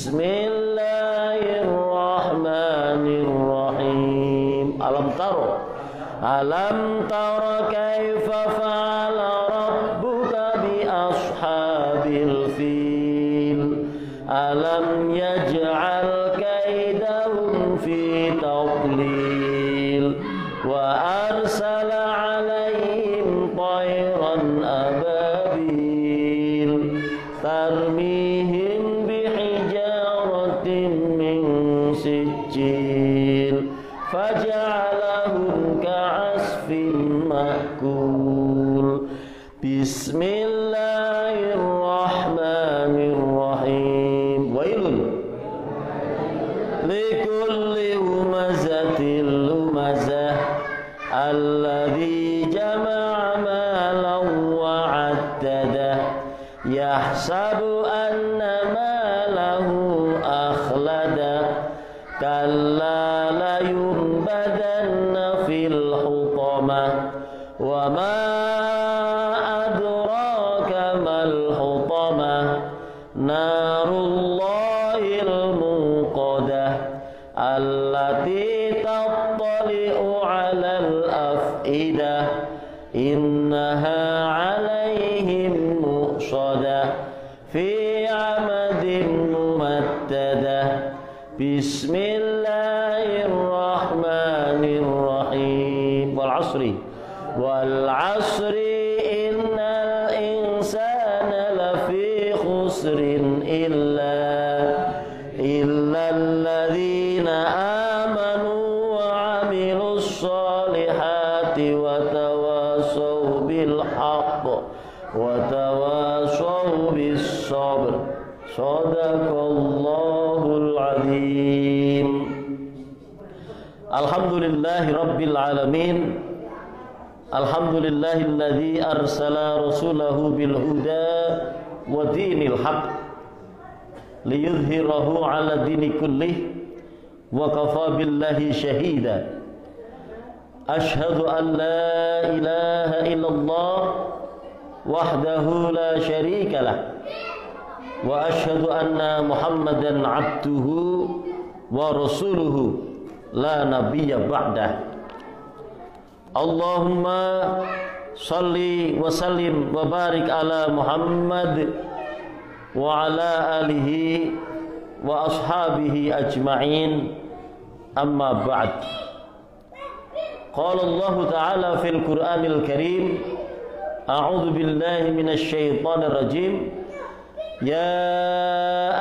Bismillahirrahmanirrahim. Alam tara kaifa fa'ala rabbuka bi ashabil fil. Alam yaj'al kaidahum fi tadlil wa arsala 'alaihim tayran ababil tarmihim bihijaratin min sijil faj'alahum ka'asfin ma'kul. Bismillahirrahmanirrahim. Wailun likulli humazatil lumazah alladzi jama'a malan wa 'addadah yahsabu anna malahu akhlada kalla la yunbadanna fil hutamah wa ma adraka mal hutamah narullahil muqadah allati tattali'u 'alal af'idah innaha 'alaihim muqsadah fi 'amadin mumaddadah. Bismillahirrahmanirrahim. Wal 'asri innal insana lafi khusrin illa alladzina amanu wa 'amilus solihati wa tawasaw bil haqq wa tawasaw bis sabr. Shadaqallahul azim. Alhamdulillahi rabbil alamin. Alhamdulillahilladzi arsala rasulahu bil huda wa dinil haq liyudhhirahu 'ala dini kullih wa kafa billahi shahida. Ashhadu an la ilaha illallah wahdahu la syarika lah wa ashhadu anna Muhammadan 'abduhu wa rasuluhu la nabiyya ba'dah. Allahumma salli wa sallim wa barik ala Muhammad wa ala alihi wa ashabihi ajma'in, amma ba'd. Qala Allah ta'ala fil Qur'anil Karim, a'udzu billahi minasy syaithanir rajim. Ya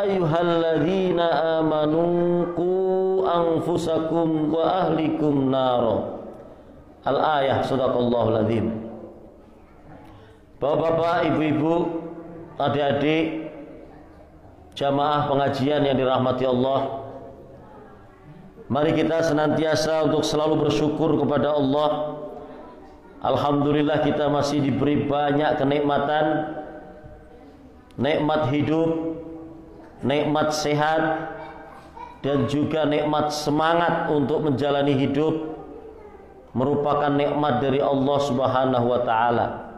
ayyuhalladzina amanu qu anfusakum wa ahlikum nara. Al-ayah. Shadaqallahul azim. Bapak-bapak, ibu-ibu, adik-adik, jamaah pengajian yang dirahmati Allah, mari kita senantiasa untuk selalu bersyukur kepada Allah. Alhamdulillah kita masih diberi banyak kenikmatan, nikmat hidup, nikmat sehat, dan juga nikmat semangat untuk menjalani hidup, merupakan nikmat dari Allah Subhanahu wa taala.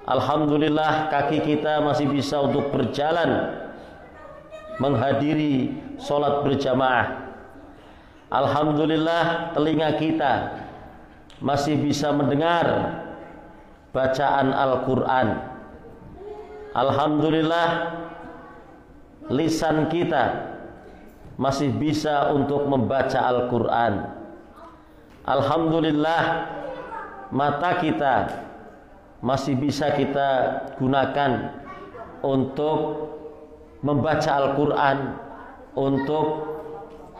Alhamdulillah kaki kita masih bisa untuk berjalan menghadiri sholat berjamaah. Alhamdulillah telinga kita masih bisa mendengar bacaan Al-Quran. Alhamdulillah lisan kita masih bisa untuk membaca Al-Quran. Alhamdulillah mata kita masih bisa kita gunakan untuk membaca Al-Quran, untuk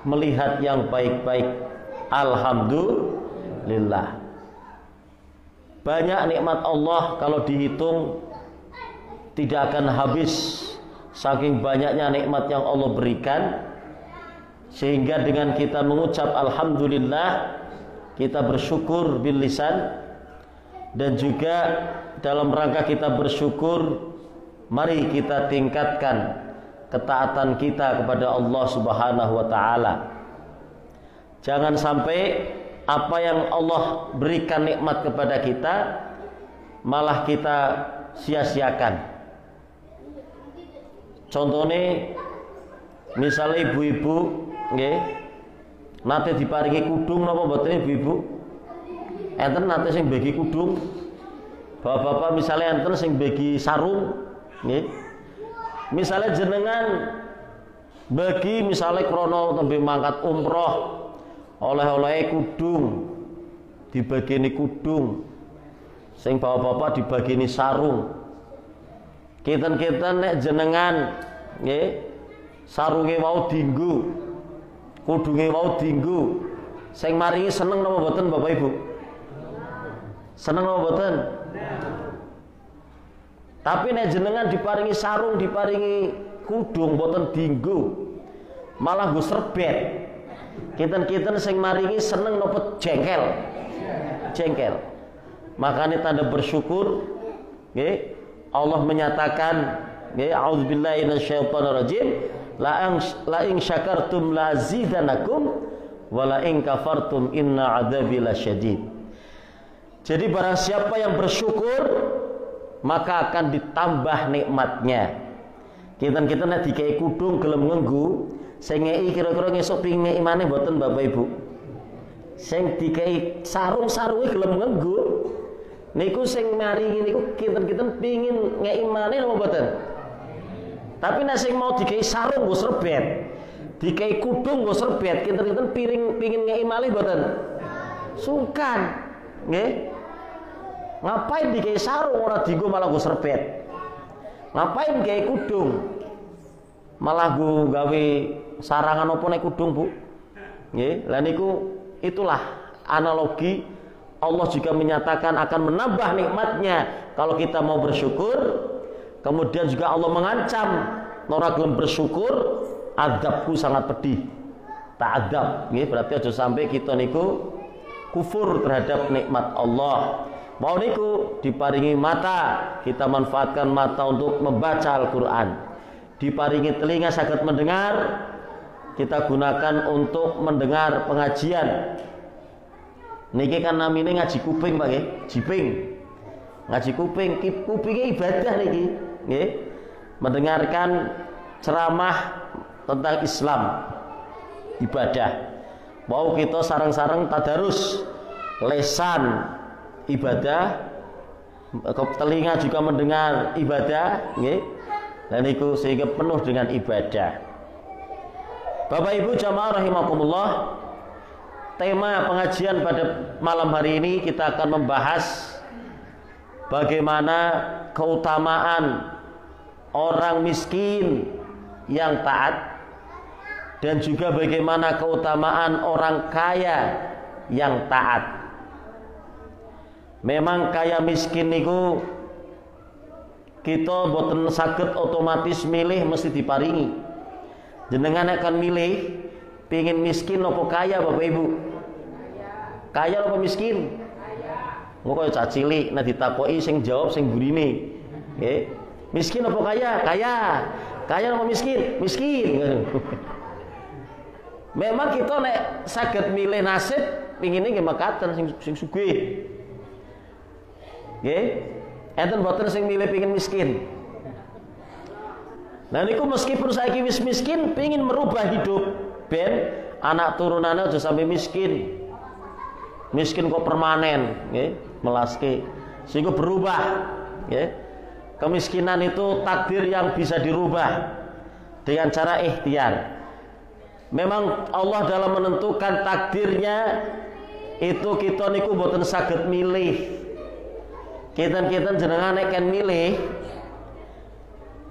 melihat yang baik-baik. Alhamdulillah. Banyak nikmat Allah kalau dihitung tidak akan habis, saking banyaknya nikmat yang Allah berikan. Sehingga dengan kita mengucap alhamdulillah, kita bersyukur bil lisan, dan juga dalam rangka kita bersyukur, mari kita tingkatkan ketaatan kita kepada Allah Subhanahu wa taala. Jangan sampai apa yang Allah berikan nikmat kepada kita malah kita sia-siakan. Contohnya Misalnya ibu-ibu nggih nate diparingi kudung napa mboten ibu-ibu? Enten nate sing bagi kudung. Bapak-bapak misalnya enten sing bagi sarung nggih. Misalnya jenengan bagi misalnya krono tembe mangkat umroh oleh-oleh kudung dibagini kudung sing bapak-bapak dibagini sarung. Kinten-kinten nek jenengan nggih sarunge wau dinggo, kudunge wau dinggo, sing maringi seneng napa mboten Bapak Ibu? Seneng napa mboten? Tapi nek jenengan diparingi sarung, diparingi kudung mboten dinggo, malah nggo serbet. Kinten-kinten sing maringi seneng napa jengkel? Jengkel. Makanya tanda bersyukur nggih Allah menyatakan nggih a'udzubillahi minasyaitonirrajim la in syakartum la zidanakum wa la in kafartum inna adzabi lasyadid. Jadi barang siapa yang bersyukur maka akan ditambah nikmatnya. Kinten-kinten nek dikai kudung gelem ngenggu sing ngeki kira-kira ngesuk ping ngeki maneh mboten Bapak Ibu. Sing dikai sarung-sarunge gelem ngenggu niku sing maringi niku kinten-kinten pingin ngeki maneh napa mboten? Tapi nek sing mau dikai sarung nggo serbet, dikai kudung nggo serbet, kinten-kinten pingin ngeki malih mboten? Sungkan. Nggih. Ngapain dikai sarung ora dienggo malah nggo serbet? Ngapain dikai kudung? Malah nggo gawe sarangan apa nek kudung, Bu? Nggih. Lah niku itulah analogi Allah juga menyatakan akan menambah nikmatnya kalau kita mau bersyukur. Kemudian juga Allah mengancam ora gelem bersyukur, azabku sangat pedih. Ta'adzab, nggih berarti aja sampai kita niku kufur terhadap nikmat Allah. Mau niku diparingi mata, kita manfaatkan mata untuk membaca Al-Qur'an. Diparingi telinga saged mendengar, kita gunakan untuk mendengar pengajian. Niki kan namine ngaji kuping, Pak nggih. Jiping. Ngaji kuping, kupinge ibadah niki, nggih. Mendengarkan ceramah tentang Islam, ibadah. Mau kita sareng-sareng tadarus, lesan ibadah, telinga juga mendengar ibadah, nggih. Dan niku sehingga penuh dengan ibadah. Bapak Ibu jamaah rahimakumullah, tema pengajian pada malam hari ini kita akan membahas bagaimana keutamaan orang miskin yang taat dan juga bagaimana keutamaan orang kaya yang taat. Memang kaya miskin niku kita boten saged otomatis milih mesti diparingi. Jenengan akan milih pingin miskin apa kaya Bapak Ibu? Kaya apa miskin? Engko kaya cah cilik nek ditakoki sing jawab sing burine. Nggih. Miskin apa kaya? Kaya. Kaya apa miskin? Miskin. Memang kita nek saged milih nasib pingine nggih mekaten sing sugih. Nggih. Enten boten sing milih pingin miskin. Nah niku meskipun saiki wis miskin pingin merubah hidup ben anak turunannya aja sampai miskin. Miskin kok permanen, nggih, melaske. Sehingga berubah, nggih. Kemiskinan itu takdir yang bisa dirubah dengan cara ikhtiar. Memang Allah dalam menentukan takdirnya itu kita niku mboten saged milih. Kinten-kinten jenengan nek kan milih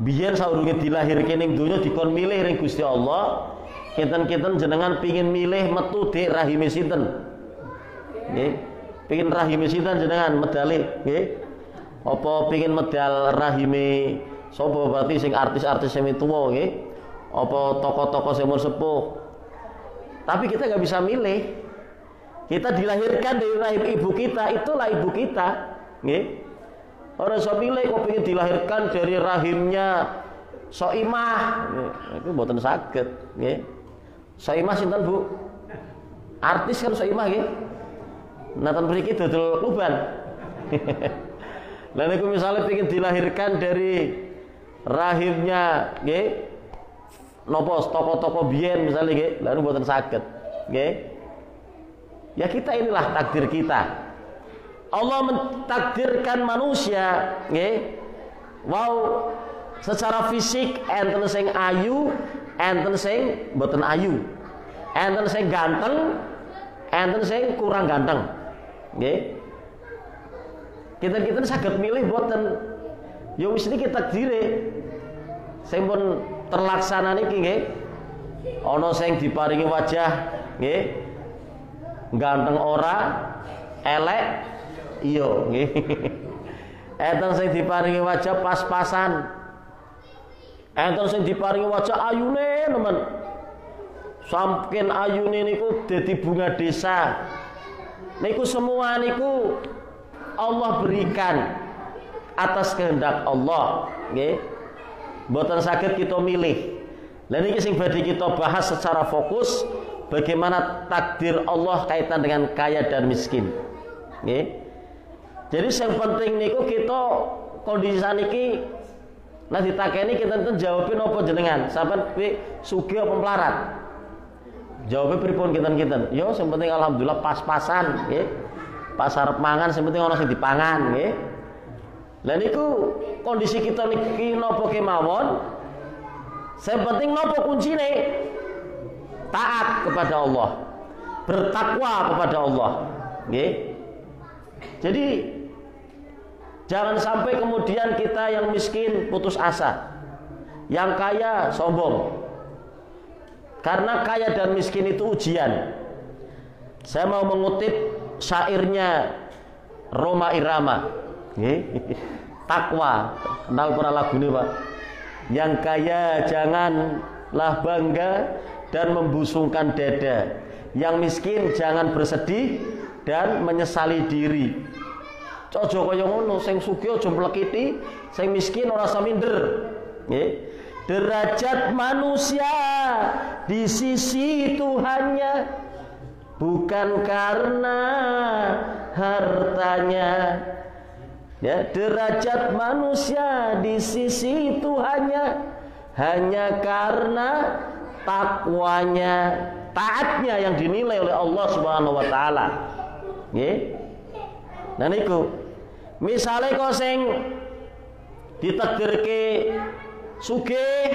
biyen saurunge dilahirke ning donya dikon milih ring Gusti Allah. Kinten-kinten jenengan pingin milih metu dik rahime sinten? Nggih. Pingin rahime sinten jenengan medale, nggih? Apa pingin medal rahime sapa berarti sing artis-artis sing tuwa nggih? Apa tokoh-tokoh sing sepuh? Tapi kita nggak bisa milih. Kita dilahirkan dari rahim ibu kita, itulah ibu kita, nggih. Orang iso milih kok pengin dilahirkan dari rahimnya Soimah, itu mboten saged, nggih. Soimah sinten, Bu? Artis kan Soimah nggih. Nonton mriki dodol uban. Lah niku misalnya pengin dilahirkan dari rahimnya nggih nopo toko-toko biyen misalnya nggih, lalu mboten saged. Nggih. Ya kita inilah takdir kita. Allah mentakdirkan manusia nggih. Wow, secara fisik enten sing ayu, enten sing mboten ayu. Enten sing ganteng, enten sing kurang ganteng. Nggih. Kita saged milih mboten. Ya wis niki takdire. Sing pun terlaksana niki nggih. Ana sing diparingi wajah nggih. Ganteng ora, elek iya nggih. Enten sing diparingi wajah pas-pasan. Enten sing diparingi wajah ayune nemen. Saking ayune niku dadi bunga desa. Niku semua niku Allah berikan atas kehendak Allah, nggih. Mboten saged kita milih. Lah niki sing badhe kita bahas secara fokus bagaimana takdir Allah kaitan dengan kaya dan miskin. Nggih. Jadi yang penting niku kita kondisi saniki nah ditakeni kita enten jawabin apa jenengan, sampean kowe sugih apa melarat? Jawabnya pripun kinten-kinten? Yo sing penting alhamdulillah pas-pasan nggih. Pas arep mangan sing penting ana sing dipangan nggih. Lah niku kondisi kita niki napa kemawon? Sing penting napa kuncine? Taat kepada Allah. Bertakwa kepada Allah. Nggih. Jadi jangan sampai kemudian kita yang miskin putus asa, yang kaya sombong. Karena kaya dan miskin itu ujian. Saya mau mengutip syairnya Roma Irama. Takwa, kenal pernah lagu ini Pak. Yang kaya janganlah bangga dan membusungkan dada. Yang miskin jangan bersedih dan menyesali diri. Aja kaya ngono, sing sugih aja mlekiti, sing miskin ora usah minder. Nggih. Derajat manusia di sisi Tuhannya bukan karena hartanya. Ya, derajat manusia di sisi Tuhannya hanya karena takwanya, taatnya yang dinilai oleh Allah Subhanahu wa taala. Nggih. Nah niku misale kok sing ditakdirke sugih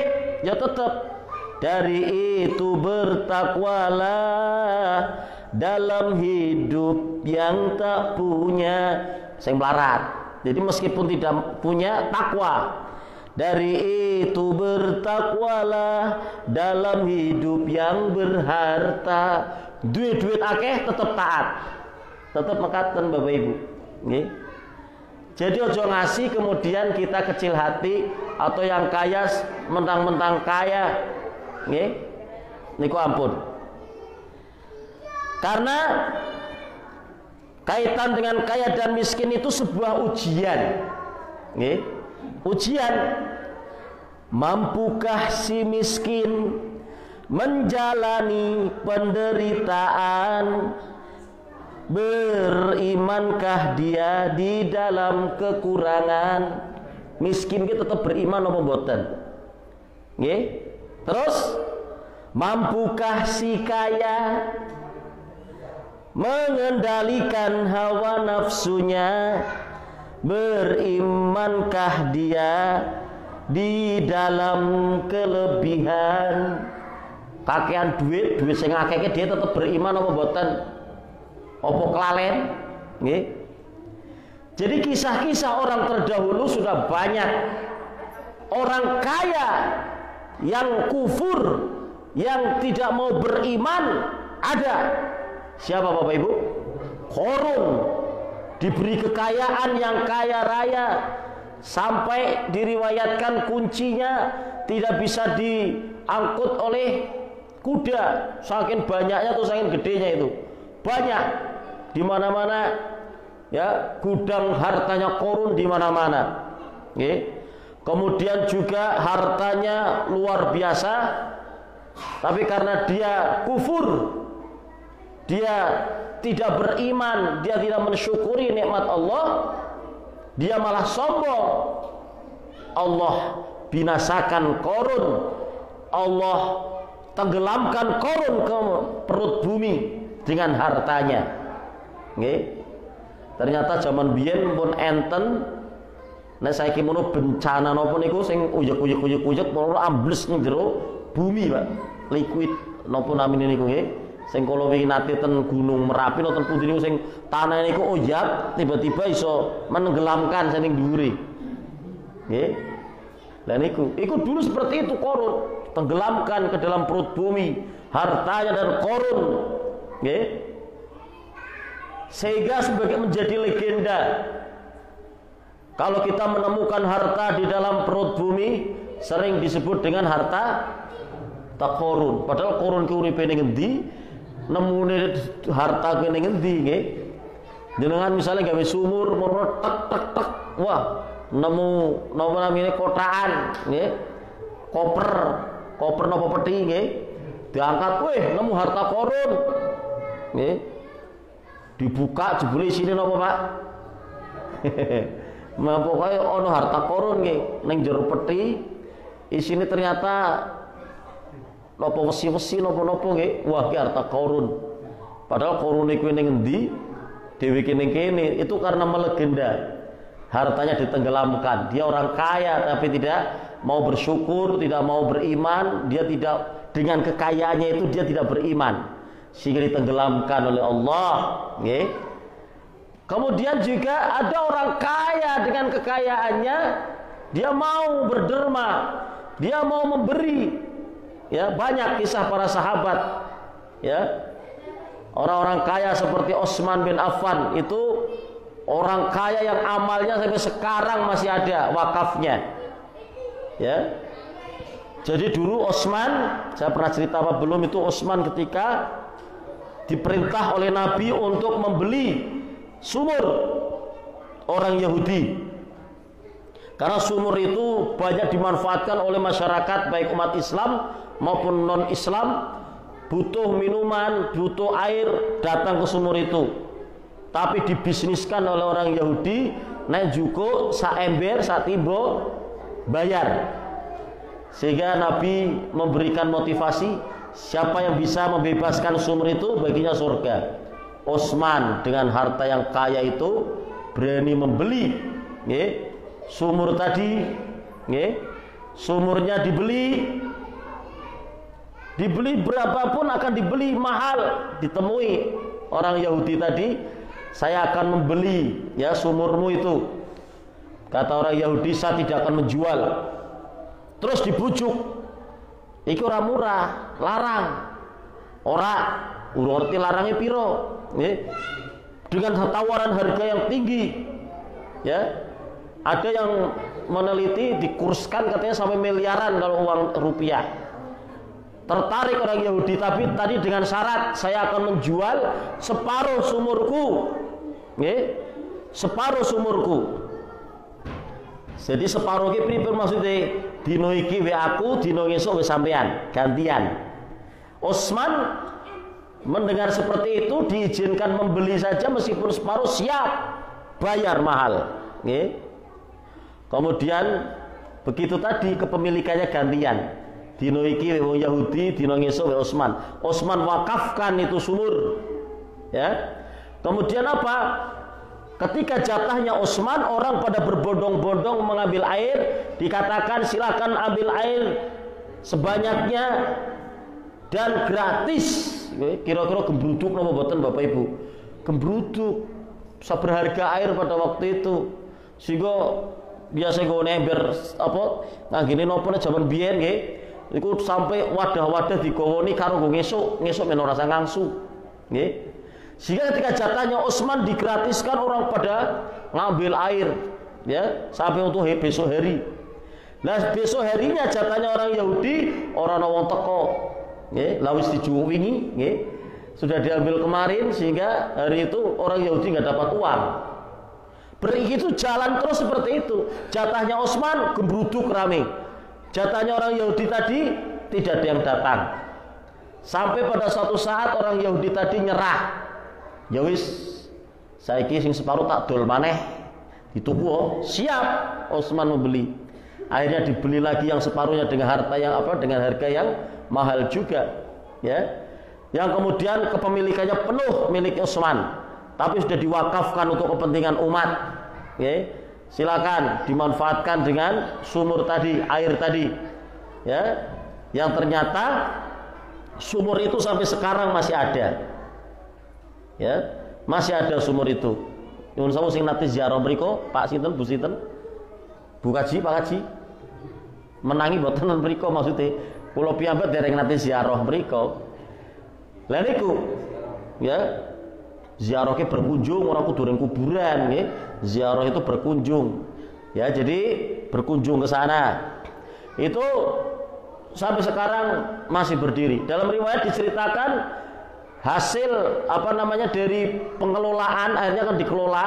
ya tetep dari itu bertakwalah dalam hidup yang tak punya sing melarat. Jadi meskipun tidak punya takwa, dari itu bertakwalah dalam hidup yang berharta. Duit akeh tetep taat. Tetep mekaten Bapak Ibu. Nggih. Jadi ojo ngasih kemudian kita kecil hati atau yang kaya mentang-mentang kaya. Nggih. Niku ampun. Karena kaitan dengan kaya dan miskin itu sebuah ujian. Nggih. Ujian. Mampukah si miskin menjalani penderitaan? Berimankah dia di dalam kekurangan? Miskin kita tetap beriman apa mboten? Nggih. Terus mampukah si kaya mengendalikan hawa nafsunya? Berimankah dia di dalam kelebihan? Kakean duit sing akeh dia tetap beriman apa mboten? Apa kelalen? Nggih. Jadi kisah-kisah orang terdahulu sudah banyak. Orang kaya yang kufur, yang tidak mau beriman ada. Siapa Bapak Ibu? Qarun. Diberi kekayaan yang kaya raya sampai diriwayatkan kuncinya tidak bisa diangkut oleh kuda. Saking banyaknya atau saking gedenya itu. Banyak. Di mana-mana ya, gudang hartanya Qarun di mana-mana. Nggih. Kemudian juga hartanya luar biasa, tapi karena dia kufur, dia tidak beriman, dia tidak mensyukuri nikmat Allah, dia malah sombong. Allah binasakan Qarun Allah tenggelamkan Qarun ke perut bumi dengan hartanya. Nggih. Ternyata zaman biyen pun enten nek saiki mono bencana napa niku sing uyek-uyek ora ambles ning jero bumi, Pak. Liquid napa namine niku nggih. Sing kala wingi nate ten Gunung Merapi nonton pundi niku sing tanah niku oyap tiba-tiba iso menenggelamkan saking dhuwure. Nggih. Lah niku, iku dulu seperti itu Qarun, tenggelamkan ke dalam perut bumi hartanya dan Qarun. Nggih. Sehingga sebagai menjadi legenda, kalau kita menemukan harta di dalam perut bumi sering disebut dengan harta Qarun. Padahal Qarun ki uripe ning endi, nemune harta kene ngendi nggih. Jenengan misalnya gawe sumur moro tek tek tek, wah nemu napa namine kotaan nggih. Koper napa peti nggih. Diangkat, weh nemu harta Qarun. Nggih. Dibuka jebule isine napa, Pak? Nah, pokoknya ono harta Qarun nggih ning jero peti, isine ternyata napa wesi-wesi napa-napa nggih. Wah, ki harta Qarun. Padahal Qarun iku ning endi? Dhewe ning kene. Itu karena melegenda. Hartanya ditenggelamkan. Dia orang kaya tapi tidak mau bersyukur, tidak mau beriman, dia tidak, dengan kekayaannya itu dia tidak beriman. Sehingga ditenggelamkan oleh Allah, nggih. Kemudian juga ada orang kaya dengan kekayaannya, dia mau berderma, dia mau memberi. Ya, banyak kisah para sahabat. Ya. Orang-orang kaya seperti Utsman bin Affan itu orang kaya yang amalnya sampai sekarang masih ada wakafnya. Ya. Jadi dulu Utsman, saya pernah cerita apa belum, itu Utsman ketika diperintah oleh Nabi untuk membeli sumur orang Yahudi. Karena sumur itu banyak dimanfaatkan oleh masyarakat baik umat Islam maupun non-Islam, butuh minuman, butuh air, datang ke sumur itu. Tapi dibisniskan oleh orang Yahudi, nek juko sak ember, sak timbo bayar. Sehingga Nabi memberikan motivasi, siapa yang bisa membebaskan sumur itu baginya surga. Utsman dengan harta yang kaya itu berani membeli, nggih, sumur tadi, nggih. Sumurnya dibeli berapapun akan dibeli mahal. Ditemui orang Yahudi tadi, saya akan membeli ya sumurmu itu. Kata orang Yahudi, saya tidak akan menjual. Terus dibujuk, iki ora murah, larang. Ora ngerti larangnya piro, nggih. Dengan tawaran harga yang tinggi. Ya. Ada yang meneliti dikurskan katanya sampai miliaran kalau uang rupiah. Tertarik orang Yahudi, tapi tadi dengan syarat saya akan menjual separuh sumurku. Nggih. Separuh sumurku. Jadi separuh iki pripun maksude? Dino iki we aku, dino esuk we sampean, gantian. Utsman mendengar seperti itu diizinkan membeli saja meskipun separuh, siap bayar mahal. Nggih. Kemudian begitu tadi kepemilikannya gantian. Dino iki wong Yahudi, dino esuk we Utsman. Utsman wakafkan itu sumur. Ya. Kemudian apa? Ketika jatahnya Utsman, orang pada berbondong-bondong mengambil air, dikatakan silakan ambil air sebanyaknya dan gratis. Kira-kira gembruduk napa mboten Bapak Ibu? Gembruduk seberharga air pada waktu itu. Sehingga biasa nggo ember apa nganggene napa jaman biyen nggih. Iku sampai wadah-wadah digowoni karo nggo ngesuk men ora sang ngangsu. Nggih. Sehingga ketika jatahnya Utsman digratiskan, orang pada ngambil air, ya, sampai untuk besok hari. Nah, besok harinya jatahnya orang Yahudi, orang wong teko, nggih, lawis dijuwingi, nggih. Sudah diambil kemarin sehingga hari itu orang Yahudi nggak dapat uang. Begitu jalan terus seperti itu. Jatahnya Utsman gembruduk rame. Jatahnya orang Yahudi tadi tidak ada yang datang. Sampai pada suatu saat orang Yahudi tadi nyerah. Ya wis, saiki sing separuh tak dol maneh. Dituku, siap Utsman membeli. akhirnya dibeli lagi yang separuhnya dengan harta yang dengan harga yang mahal juga, ya. Yang kemudian kepemilikannya penuh milik Utsman, tapi sudah diwakafkan untuk kepentingan umat, ya. Silakan dimanfaatkan dengan sumur tadi, air tadi, ya. Yang ternyata sumur itu sampai sekarang masih ada, ya, masih ada sumur itu. Nyuwun sewu sing nate ziarah mriku, Pak sinten, Bu sinten? Bu Kaji, Pak Kaji. Menangi mboten mriku maksude. Kula piyambak dereng nate ziarah mriku. Lah niku, ya, ziarahke berkunjung ora kudu ning kuburan, nggih. Ziarah itu berkunjung. Ya, jadi berkunjung ke sana. Itu sampai sekarang masih berdiri. Dalam riwayat diceritakan hasil dari pengelolaan akhirnya kan dikelola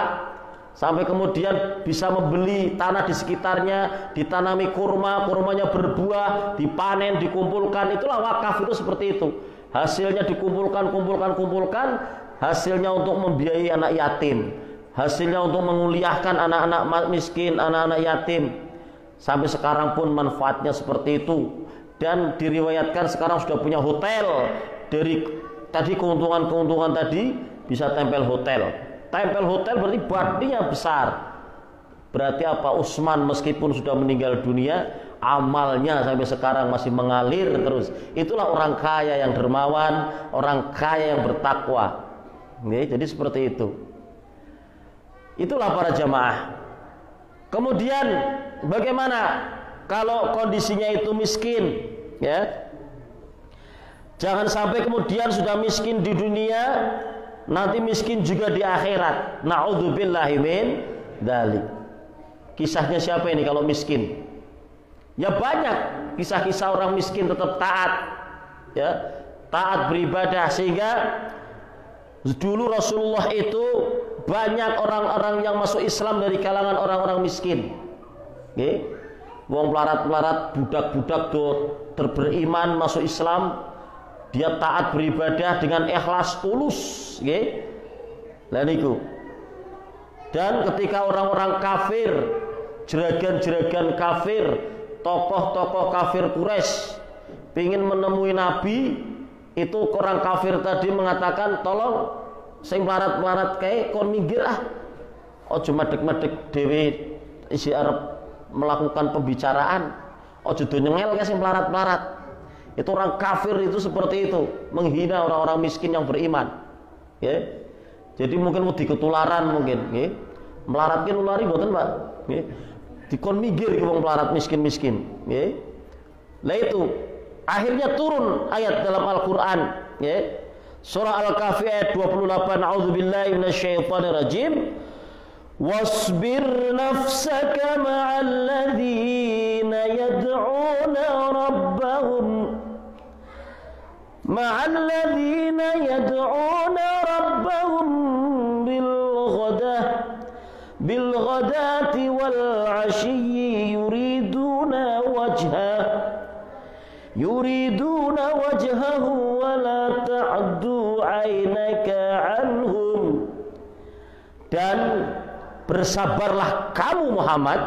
sampai kemudian bisa membeli tanah di sekitarnya, ditanami kurma, kurmanya berbuah, dipanen, dikumpulkan. Itulah wakaf itu seperti itu. Hasilnya dikumpulkan, kumpulkan, hasilnya untuk membiayai anak yatim, hasilnya untuk menguliahkan anak-anak miskin, anak-anak yatim. Sampai sekarang pun manfaatnya seperti itu. Dan diriwayatkan sekarang sudah punya hotel. Dari tadi keuntungan tadi bisa tempel hotel. Tempel hotel berarti baktinya besar. Berarti apa? Utsman meskipun sudah meninggal dunia, amalnya sampai sekarang masih mengalir terus. Itulah orang kaya yang dermawan, orang kaya yang bertakwa. Jadi seperti itu. Itulah para jamaah. Kemudian bagaimana kalau kondisinya itu miskin, ya? Jangan sampai kemudian sudah miskin di dunia, nanti miskin juga di akhirat. Na'udzubillahi min dzalik. Kisahnya siapa ini kalau miskin? Ya banyak kisah-kisah orang miskin tetap taat, ya, taat beribadah, sehingga dulu Rasulullah itu banyak orang-orang yang masuk Islam dari kalangan orang-orang miskin. Nggih. Wong pelarat-pelarat, budak-budak do terberiman masuk Islam, dia taat beribadah dengan ikhlas tulus, nggih. Lah niku. Dan ketika orang-orang kafir, jeragan-jeragan kafir, tokoh-tokoh kafir Quraisy ingin menemui Nabi, itu orang kafir tadi mengatakan, "Tolong sing melarat-melarat kae kon minggir ah. Ojo medek-medek dhewe isi arep melakukan pembicaraan. Ojo do nyengel kae sing melarat-melarat." Itu orang kafir itu seperti itu, menghina orang-orang miskin yang beriman. Ya. Jadi mungkin mau diketularan mungkin, nggih. Melarat ki nulari mboten, Pak. Nggih. Dikon minggir ki wong melarat miskin-miskin, nggih. Lah itu akhirnya turun ayat dalam Al-Qur'an, nggih. Surah Al-Kahfi ayat 28, A'udzubillahi minasyaitonirrajim. Wasbir nafsaka ma'al ladzina yad'una rabbahum bil ghadati wal 'ashyi yuriduna wajhahu wa la ta'du 'ainaka 'anhum. Dan bersabarlah kamu Muhammad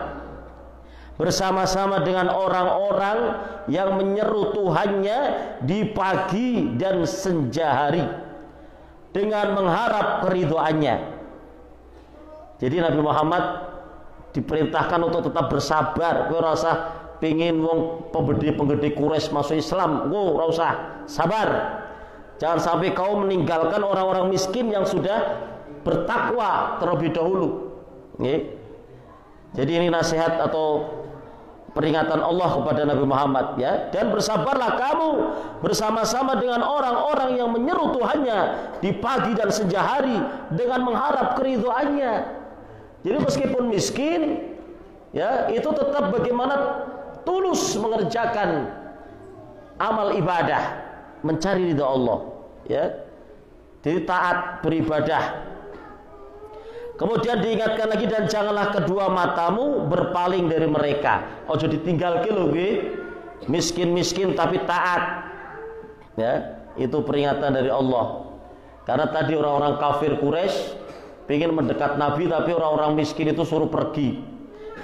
bersama-sama dengan orang-orang yang menyeru Tuhannya di pagi dan senja hari dengan mengharap keridhaannya. Jadi Nabi Muhammad diperintahkan untuk tetap bersabar. Kowe ora usah pengin wong penggede Quraisy masuk Islam, ora usah, sabar. Jangan sampai kau meninggalkan orang-orang miskin yang sudah bertakwa terlebih dahulu. Nggih. Jadi ini nasihat atau peringatan Allah kepada Nabi Muhammad, ya. Dan bersabarlah kamu bersama-sama dengan orang-orang yang menyeru Tuhannya di pagi dan senja hari dengan mengharap keridhaannya. Jadi meskipun miskin, ya, itu tetap bagaimana tulus mengerjakan amal ibadah, mencari ridha Allah, ya. Jadi taat beribadah. Kemudian diingatkan lagi, dan janganlah kedua matamu berpaling dari mereka. Ojo ditinggal ke lho nggih. Miskin-miskin tapi taat. Ya, itu peringatan dari Allah. Karena tadi orang-orang kafir Quraisy ingin mendekat Nabi, tapi orang-orang miskin itu suruh pergi.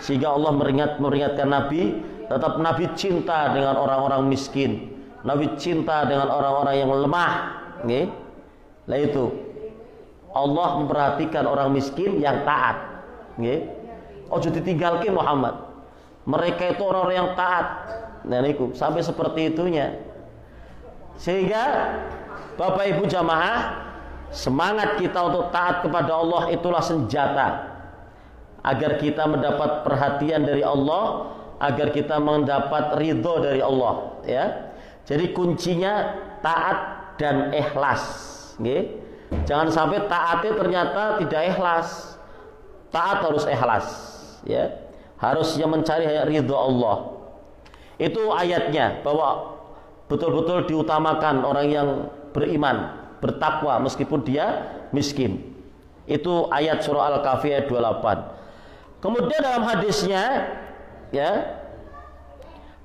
Sehingga Allah meringatkan Nabi, tetap Nabi cinta dengan orang-orang miskin. Nabi cinta dengan orang-orang yang lemah, nggih. Nah itu Allah memperhatikan orang miskin yang taat, nggih. Ojo ditinggalke Muhammad. Mereka itu orang-orang yang taat. Nah niku sampai seperti itunya. Sehingga Bapak Ibu jamaah, semangat kita untuk taat kepada Allah itulah senjata agar kita mendapat perhatian dari Allah, agar kita mendapat ridho dari Allah, ya. Jadi kuncinya taat dan ikhlas, nggih. Jangan sampai taatnya ternyata tidak ikhlas. Taat harus ikhlas, ya. Harusnya mencari ridho Allah. Itu ayatnya, bahwa betul-betul diutamakan orang yang beriman, bertakwa meskipun dia miskin. Itu ayat surah Al-Kahfi ayat 28. Kemudian dalam hadisnya, ya,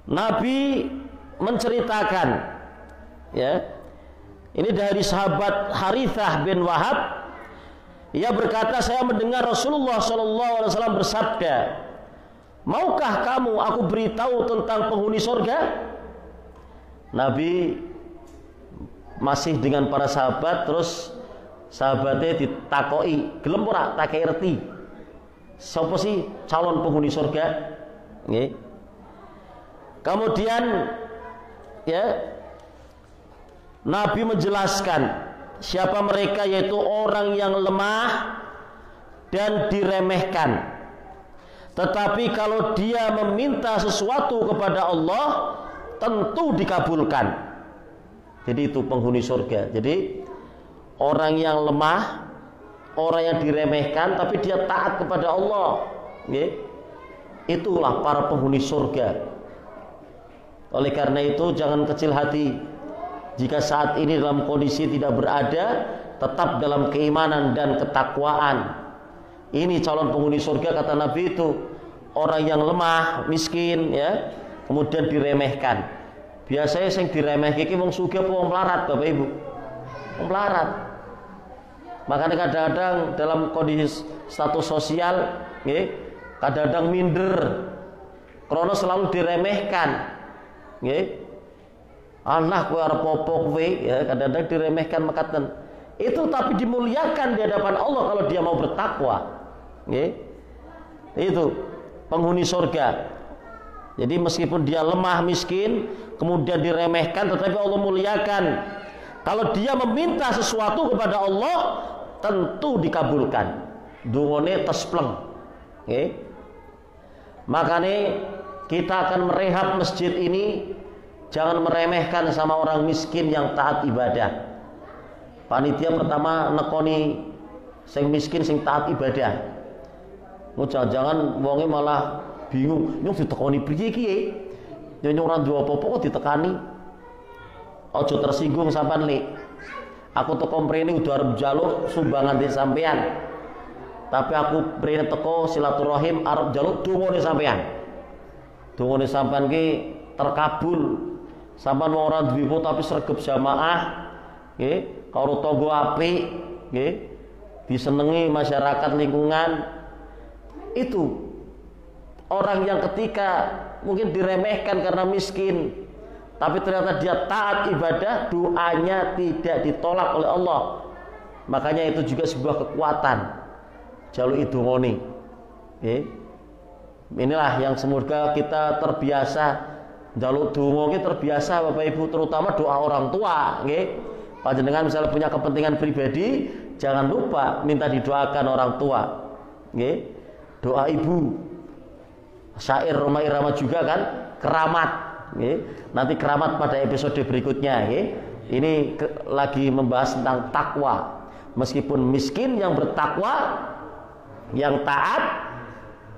Nabi menceritakan, ya, ini dari sahabat Harithah bin Wahab. Ia berkata, saya mendengar Rasulullah SAW bersabda, maukah kamu aku beritahu tentang penghuni surga? Nabi masih dengan para sahabat, terus sahabatnya ditakoi, gelem ora tak ngerti sapa sih calon penghuni surga, nggih. Kemudian, ya, Nabi menjelaskan siapa mereka, yaitu orang yang lemah dan diremehkan. Tetapi kalau dia meminta sesuatu kepada Allah, tentu dikabulkan. Jadi itu penghuni surga. Jadi orang yang lemah, orang yang diremehkan, tapi dia taat kepada Allah, nggih. Itulah para penghuni surga. Oleh karena itu jangan kecil hati jika saat ini dalam kondisi tidak berada, tetap dalam keimanan dan ketakwaan. Ini calon penghuni surga kata Nabi itu orang yang lemah, miskin, ya, kemudian diremehkan. Biasanya yang diremehkan iki wong sugih apa wong melarat, Bapak Ibu? Wong melarat. Makanya kadang-kadang dalam kondisi status sosial, nggih, kadang-kadang minder karena selalu diremehkan, nggih. Anak kowe arep apa kowe, ya, kadang-kadang diremehkan mekaten. Itu tapi dimuliakan di hadapan Allah kalau dia mau bertakwa, nggih. Itu penghuni surga. Jadi meskipun dia lemah, miskin, kemudian diremehkan, tetapi Allah muliakan. Kalau dia meminta sesuatu kepada Allah, tentu dikabulkan. Dungone tespleng, nggih. Makanya kita akan merehab masjid ini, jangan meremehkan sama orang miskin yang taat ibadah. Panitia pertama nekoni sing miskin sing taat ibadah. Jangan wonge malah bingung, nyong ditekoni piye iki? Nyong ora duwe apa-apa kok ditekani. Aja tersinggung sampean, Lik. Aku teko mrene udah arep njaluk sumbangan di sampean. Tapi aku mrene teko silaturahim arep njaluk dungane sampean. Dungane sampean ki terkabul. Sampean wong ora duwe tapi sregep jamaah, nggih, karo tangga apik, nggih, disenengi masyarakat lingkungan. Itu orang yang ketika mungkin diremehkan karena miskin, tapi ternyata dia taat ibadah, doanya tidak ditolak oleh Allah. Makanya itu juga sebuah kekuatan. Jaluk idungoni, nggih. Inilah yang semoga kita terbiasa jaluk donga ki terbiasa Bapak Ibu, terutama doa orang tua, nggih. Panjenengan misalnya punya kepentingan pribadi, jangan lupa minta didoakan orang tua, nggih. Doa ibu. Syair Roma Irama juga kan, keramat, nggih. Nanti keramat pada episode berikutnya, nggih. Ini lagi membahas tentang takwa. Meskipun miskin yang bertakwa, yang taat,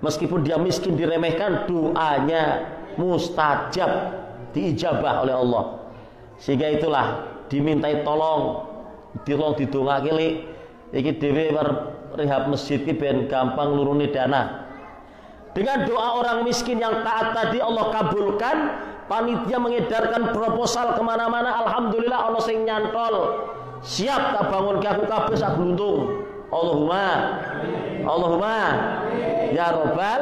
meskipun dia miskin diremehkan, doanya mustajab, diijabah oleh Allah. Sehingga itulah dimintai tolong didongake, Lik. Iki dhewe rehab masjid iki ben gampang lurune dana. Dengan doa orang miskin yang taat tadi Allah kabulkan. Panitia mengedarkan proposal kemana-mana. Alhamdulillah ono sing nyantol. Siap tak bangun ke aku kabeh sak gluntung. Allahumma ya Rabbal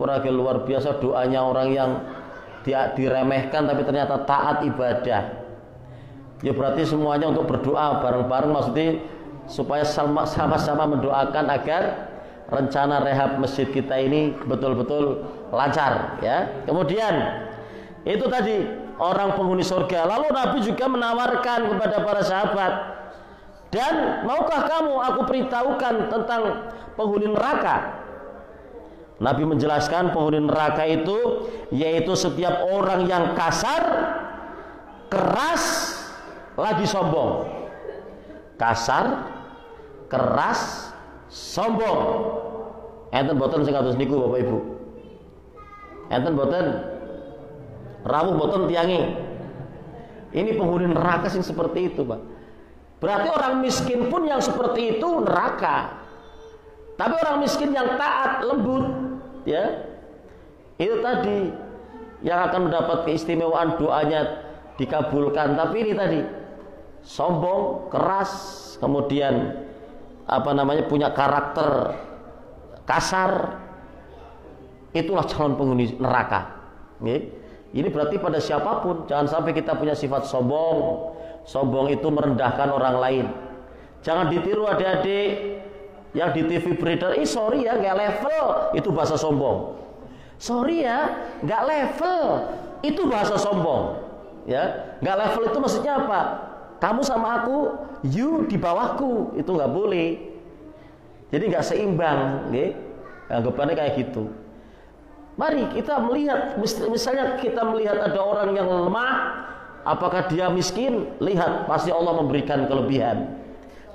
Orangnya luar biasa doanya orang yang diremehkan tapi ternyata taat ibadah. Ya berarti semuanya untuk berdoa bareng-bareng, maksudnya supaya sama-sama mendoakan agar rencana rehab masjid kita ini betul-betul lancar ya. Kemudian itu tadi orang penghuni surga. Lalu Nabi juga menawarkan kepada para sahabat, dan maukah kamu aku beritahukan tentang penghuni neraka? Nabi menjelaskan penghuni neraka itu yaitu setiap orang yang kasar, keras, lagi sombong. Kasar, keras, sombong. Enten boten sing kados niku Bapak Ibu. Enten boten rawuh boten tiange. Ini penghuni neraka sing seperti itu, Pak. Berarti orang miskin pun yang seperti itu neraka. Tapi orang miskin yang taat, lembut, ya, itu tadi yang akan mendapat keistimewaan, doanya dikabulkan. Tapi ini tadi sombong, keras, kemudian punya karakter kasar, itulah calon penghuni neraka. Ini berarti pada siapapun, jangan sampai kita punya sifat sombong. Sombong itu merendahkan orang lain. Jangan ditiru adik-adik yang di TV berita, sorry ya nggak level, itu bahasa sombong. Sorry ya nggak level, itu bahasa sombong. Ya, nggak level itu maksudnya apa? Kamu sama aku, you di bawahku, itu nggak boleh. Jadi nggak seimbang, anggapannya kayak gitu. Mari kita melihat, misalnya kita melihat ada orang yang lemah, apakah dia miskin? Lihat, pasti Allah memberikan kelebihan.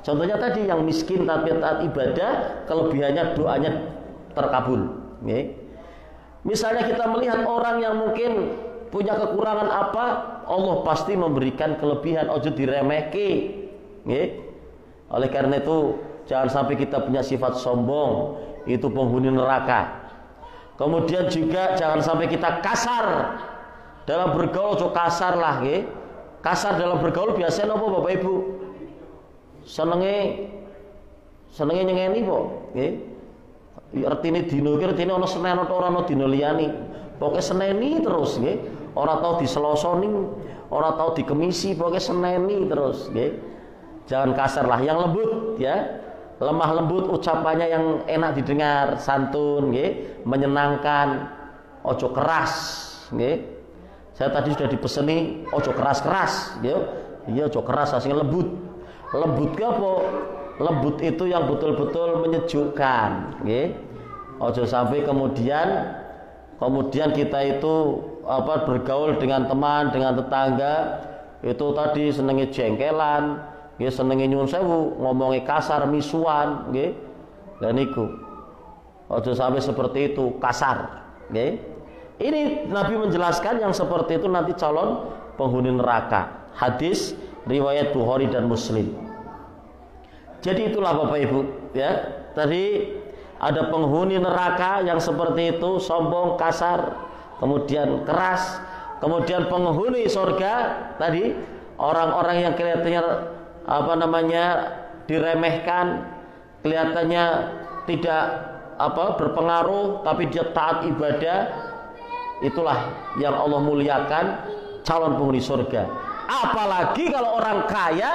Contohnya tadi yang miskin tapi taat ibadah, kelebihannya doanya terkabul. Misalnya kita melihat orang yang mungkin punya kekurangan apa, Allah pasti memberikan kelebihan. Ojo diremehke. Oleh karena itu jangan sampai kita punya sifat sombong, itu penghuni neraka. Kemudian juga jangan sampai kita kasar dalam bergaul. Ojo kasar lah, kasar dalam bergaul biasanya apa Bapak Ibu? Senenge nyengeni kok, nggih. Artine dina iki artine ana Senin ora ana dina liyane. Pokoke seneni terus, nggih. Ora tau diselosoni, ora tau dikemisi, pokoke seneni terus, nggih. Jangan kasar lah, yang lembut ya. Lemah lembut, ucapannya yang enak didengar, santun, nggih, menyenangkan. Ojo keras, nggih. Saya tadi sudah dipeseni ojo keras-keras, nggih. Iya ojo keras, sing lembut. Lembut ke apa? Lembut itu yang betul-betul menyejukkan, nggih. Ojo sampai kemudian kita itu bergaul dengan teman, dengan tetangga itu tadi senenge jengkelan, nggih, senenge nyuwun sewu, ngomongnya kasar, misuan, nggih. Lah niku. Ojo sampai seperti itu, kasar, nggih. Ini Nabi menjelaskan yang seperti itu nanti calon penghuni neraka. Hadis riwayat Bukhari dan Muslim. Jadi itulah Bapak Ibu, ya. Tadi ada penghuni neraka yang seperti itu, sombong, kasar, kemudian keras. Kemudian penghuni surga tadi orang-orang yang kelihatannya diremehkan, kelihatannya tidak berpengaruh, tapi dia taat ibadah. Itulah yang Allah muliakan, calon penghuni surga. Apalagi kalau orang kaya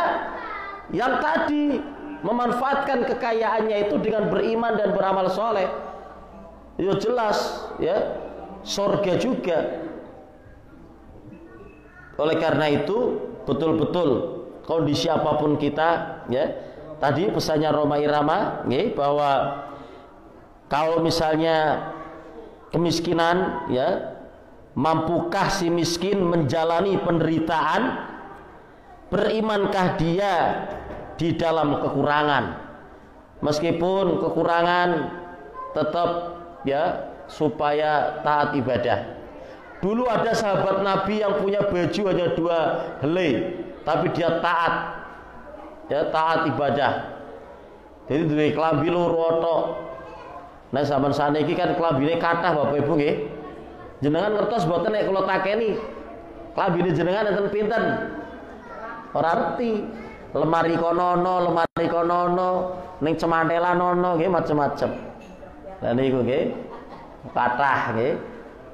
yang tadi memanfaatkan kekayaannya itu dengan beriman dan beramal soleh, ya jelas ya surga juga. Oleh karena itu betul-betul kondisi apapun kita, ya tadi pesannya Roma Irama, ya, bahwa kalau misalnya kemiskinan, ya, mampukah si miskin menjalani penderitaan? Berimankah dia di dalam kekurangan? Meskipun kekurangan tetap, ya, supaya taat ibadah. Dulu ada sahabat Nabi yang punya baju hanya 2 helai, tapi dia taat, ya, taat ibadah. Jadi duwe klambi loro tok. Nah zaman saniki kan klambine kathah Bapak Ibu nggih. Jenengan ngertos mboten nek kula takeni klambine jenengan enten pinten? Ora ngerti. Lemari kono, ning cemantelan ono nggih macem-macem. Lah niku nggih. kathah nggih.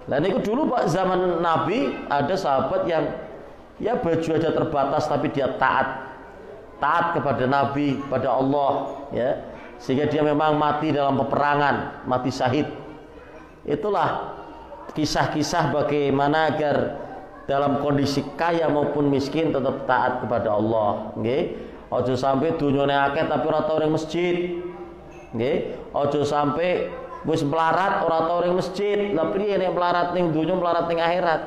Lah niku dulu Pak zaman Nabi ada sahabat yang ya baju aja terbatas tapi dia taat kepada Nabi, pada Allah ya. Sehingga dia memang mati dalam peperangan, mati syahid. Itulah kisah-kisah bagaimana agar dalam kondisi kaya maupun miskin tetap taat kepada Allah nggih. Aja sampai dunyane akeh tapi ora tau ning masjid. Nggih, aja sampai wis melarat ora tau ning masjid. Lah priye nek melarat ning dunya, melarat ning akhirat?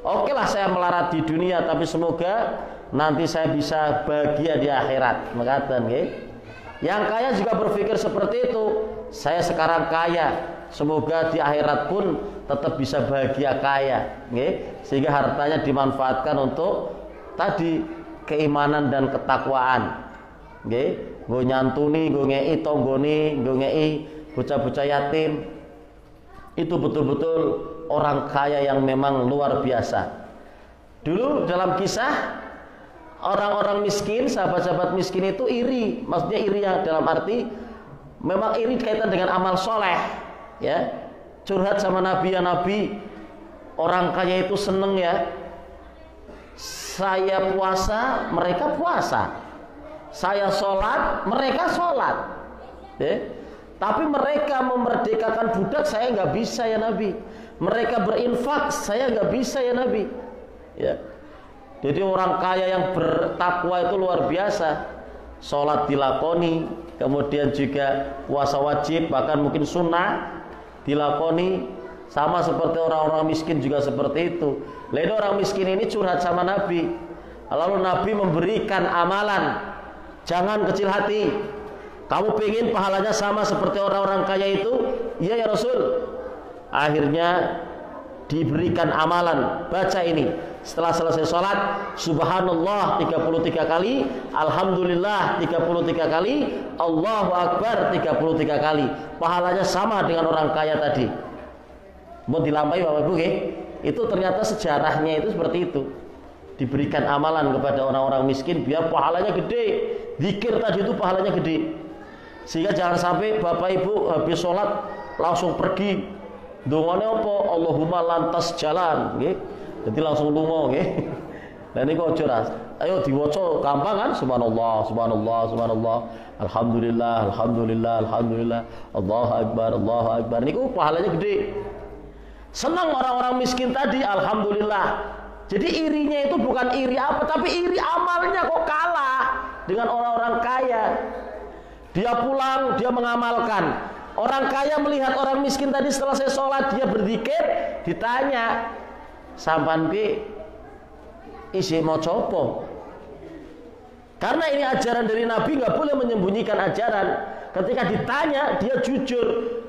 Oke lah saya melarat di dunia tapi semoga nanti saya bisa bahagia di akhirat. Mengatakan nggih. Yang kaya juga berpikir seperti itu. Saya sekarang kaya, semoga di akhirat pun tetap bisa bahagia kaya, nggih. Sehingga hartanya dimanfaatkan untuk tadi keimanan dan ketakwaan, nggih. Nggo nyantuni, nggo ngeki tanggane, nggo ngeki bocah-bocah yatim. Itu betul-betul orang kaya yang memang luar biasa. Dulu dalam kisah orang-orang miskin, sahabat-sahabat miskin itu iri. Maksudnya iri yang dalam arti memang iri kaitan dengan amal soleh, ya. Curhat sama Nabi, ya Nabi, orang kaya itu seneng ya. Saya puasa, mereka puasa. Saya sholat, mereka sholat. Ya. Tapi mereka memerdekakan budak, saya nggak bisa ya Nabi. Mereka berinfak, saya nggak bisa ya Nabi. Ya. Jadi orang kaya yang bertakwa itu luar biasa. Sholat dilakoni, kemudian juga puasa wajib, bahkan mungkin sunnah dilakoni. Sama seperti orang-orang miskin juga seperti itu. Lalu orang miskin ini curhat sama Nabi. Lalu Nabi memberikan amalan. Jangan kecil hati. Kamu pengen pahalanya sama seperti orang-orang kaya itu? Iya ya Rasul. Akhirnya diberikan amalan. Baca ini. Setelah selesai sholat, Subhanallah 33 kali, Alhamdulillah 33 kali, Allahu Akbar 33 kali. Pahalanya sama dengan orang kaya tadi. Mau dilampaui Bapak Ibu, itu ternyata sejarahnya itu seperti itu. Diberikan amalan kepada orang-orang miskin biar pahalanya gede. Zikir tadi itu pahalanya gede. Sehingga jangan sampai Bapak Ibu habis sholat langsung pergi. Dongane apa? Allahumma lantas jalan, nggih. Jadi langsung lunga nggih. Lah niku aja ras. Ayo diwaca gampang kan? Subhanallah, subhanallah, subhanallah. Alhamdulillah, alhamdulillah, alhamdulillah. Allahu akbar, Allahu akbar. Niku pahalanya gede. Senang orang-orang miskin tadi, alhamdulillah. Jadi irinya itu bukan iri apa, tapi iri amalnya kok kalah dengan orang-orang kaya. Dia pulang, dia mengamalkan. Orang kaya melihat orang miskin tadi setelah saya sholat, dia berzikir, ditanya, sampan pi isi mau copo? Karena ini ajaran dari Nabi, nggak boleh menyembunyikan ajaran. Ketika ditanya, dia jujur.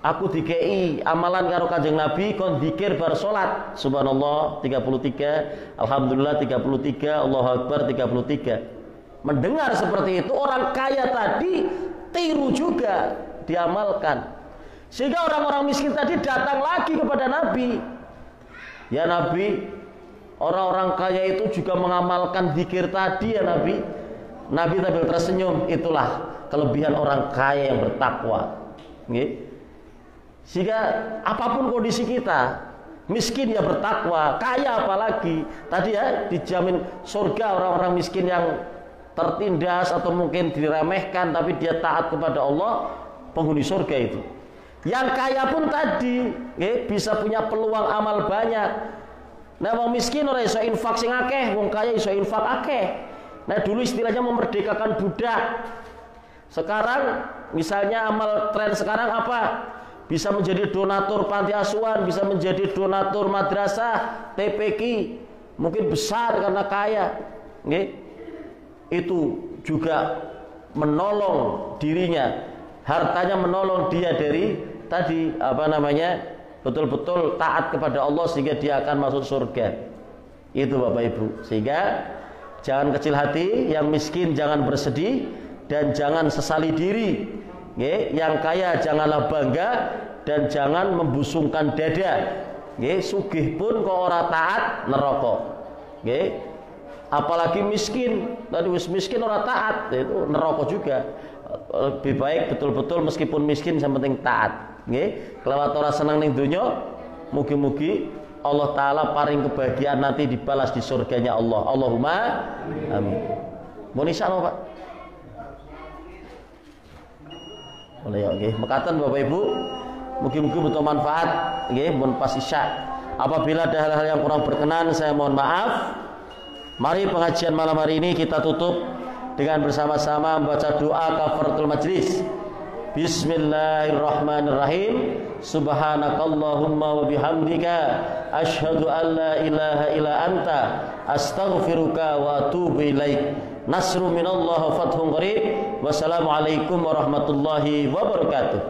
Aku dikei amalan karo Kanjeng Nabi kon zikir bar salat. Subhanallah 33, alhamdulillah 33, Allahu Akbar 33. Mendengar seperti itu orang kaya tadi tiru juga diamalkan. Sehingga orang-orang miskin tadi datang lagi kepada Nabi. Ya Nabi, orang-orang kaya itu juga mengamalkan zikir tadi ya Nabi. Nabi sambil tersenyum, itulah kelebihan orang kaya yang bertakwa. Nggih. Sehingga apapun kondisi kita, miskin ya bertakwa, kaya apalagi. Tadi ya dijamin surga orang-orang miskin yang tertindas atau mungkin diremehkan, tapi dia taat kepada Allah, penghuni surga itu. Yang kaya pun tadi bisa punya peluang amal banyak. Nah wong miskin ora iso infak sing akeh, wong kaya iso infak akeh. Nah dulu istilahnya memerdekakan budak. Sekarang misalnya amal tren sekarang apa? Bisa menjadi donatur panti asuhan, bisa menjadi donatur madrasah, TPQ, mungkin besar karena kaya. Itu juga menolong dirinya, hartanya menolong dia dari tadi betul-betul taat kepada Allah sehingga dia akan masuk surga. Itu Bapak Ibu. Sehingga jangan kecil hati, yang miskin jangan bersedih dan jangan sesali diri. Yang kaya janganlah bangga dan jangan membusungkan dada. Sugih pun kok ora taat neraka. Apalagi miskin, tadi miskin ora taat, itu neraka juga. Lebih baik betul-betul meskipun miskin yang penting taat. nggih, kelewat ora seneng ning donya, mugi-mugi Allah taala paring kebahagiaan nanti dibalas di surganya Allah. Allahumma amin. Mun insyaallah Pak. Boleh ya nggih, mekaten Bapak Ibu. Mugi-mugi betul manfaat nggih mun pas Isya. Apabila ada hal-hal yang kurang berkenan, saya mohon maaf. Mari pengajian malam hari ini kita tutup dengan bersama-sama membaca doa kafaratul majlis. Bismillahirrahmanirrahim. Subhanakallahumma wa bihamdika asyhadu an la ilaha illa anta astaghfiruka wa atubu ilaik. Nasrun minallah wa fathun qarib. Wassalamualaikum warahmatullahi wabarakatuh.